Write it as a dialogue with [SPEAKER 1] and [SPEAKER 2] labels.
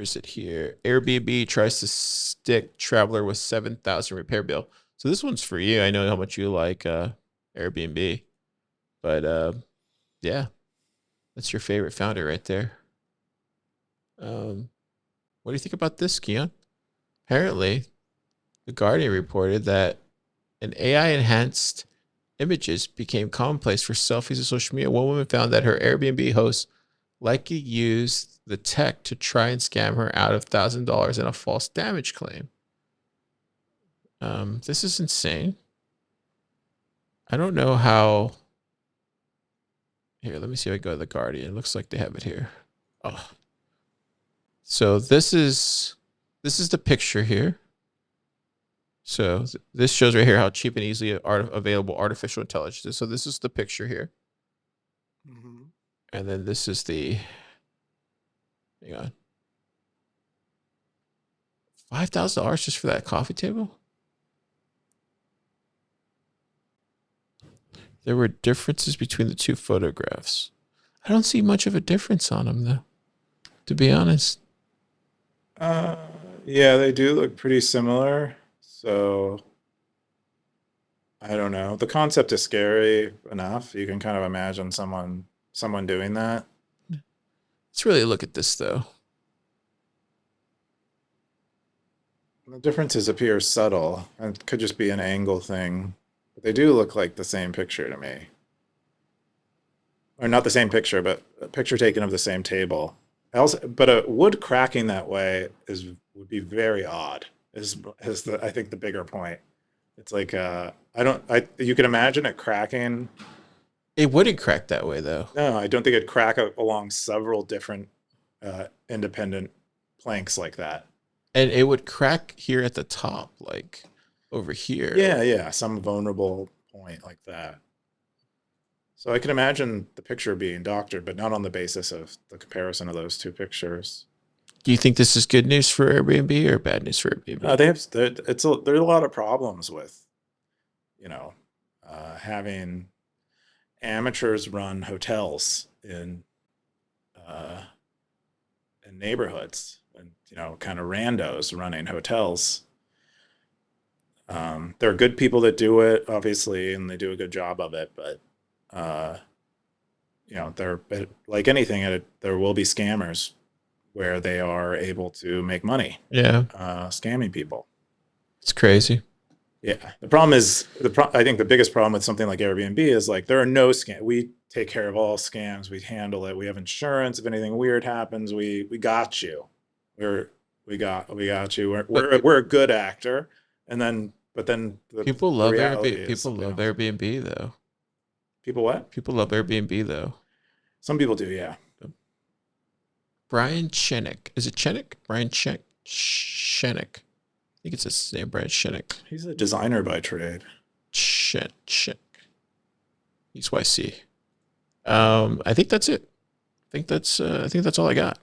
[SPEAKER 1] Where's it here? Airbnb tries to stick traveler with 7,000 repair bill. So this one's for you. I know how much you like Airbnb, but yeah, that's your favorite founder right there. What do you think about this, Keon? Apparently, The Guardian reported that an AI enhanced images became commonplace for selfies on social media. One woman found that her Airbnb host likely used the tech to try and scam her out of $1,000 in a false damage claim. This is insane. I don't know how. Here, let me see if I go to The Guardian. It looks like they have it here. Oh, so this is the picture here. So this shows right here how cheap and easily available artificial intelligence is. So this is the picture here.
[SPEAKER 2] Mm-hmm.
[SPEAKER 1] And then this is the, hang on, $5,000 just for that coffee table? There were differences between the two photographs. I don't see much of a difference on them, though, to be honest.
[SPEAKER 2] Uh, yeah, they do look pretty similar. So I don't know. The concept is scary enough. You can kind of imagine someone doing that.
[SPEAKER 1] Let's really look at this, though.
[SPEAKER 2] The differences appear subtle, and it could just be an angle thing. But they do look like the same picture to me. Or not the same picture, but a picture taken of the same table. But a wood cracking that way would be very odd. Is the I think the bigger point. It's like I don't I you can imagine it cracking.
[SPEAKER 1] It wouldn't crack that way, though.
[SPEAKER 2] No, I don't think it'd crack along several different independent planks like that.
[SPEAKER 1] And it would crack here at the top, like over here.
[SPEAKER 2] Yeah, yeah, some vulnerable point like that. So I can imagine the picture being doctored, but not on the basis of the comparison of those two pictures.
[SPEAKER 1] Do you think this is good news for Airbnb or bad news for Airbnb?
[SPEAKER 2] There are a lot of problems with, you know, having amateurs run hotels uh, in neighborhoods, and kind of randos running hotels. There are good people that do it, obviously, and they do a good job of it, but uh, they're like anything. There will be scammers where they are able to make money,
[SPEAKER 1] Yeah,
[SPEAKER 2] scamming people.
[SPEAKER 1] it's crazy.
[SPEAKER 2] Yeah, the problem is I think the biggest problem with something like Airbnb is like there are no scams. We take care of all scams. We handle it. We have insurance. If anything weird happens, we got you. We got you. We're
[SPEAKER 1] But
[SPEAKER 2] we're, we're a good actor. And then but then
[SPEAKER 1] people
[SPEAKER 2] the
[SPEAKER 1] love
[SPEAKER 2] reality
[SPEAKER 1] Airbnb.
[SPEAKER 2] is
[SPEAKER 1] People
[SPEAKER 2] we
[SPEAKER 1] love
[SPEAKER 2] don't.
[SPEAKER 1] Airbnb, though.
[SPEAKER 2] People what?
[SPEAKER 1] People love Airbnb, though.
[SPEAKER 2] Some people do, yeah.
[SPEAKER 1] Brian Chenick. Is it Chenick? Brian Chenick. I think it's his name, Brian Chenick.
[SPEAKER 2] He's a designer by trade.
[SPEAKER 1] Chenick. He's YC. I think that's it. I think that's all I got.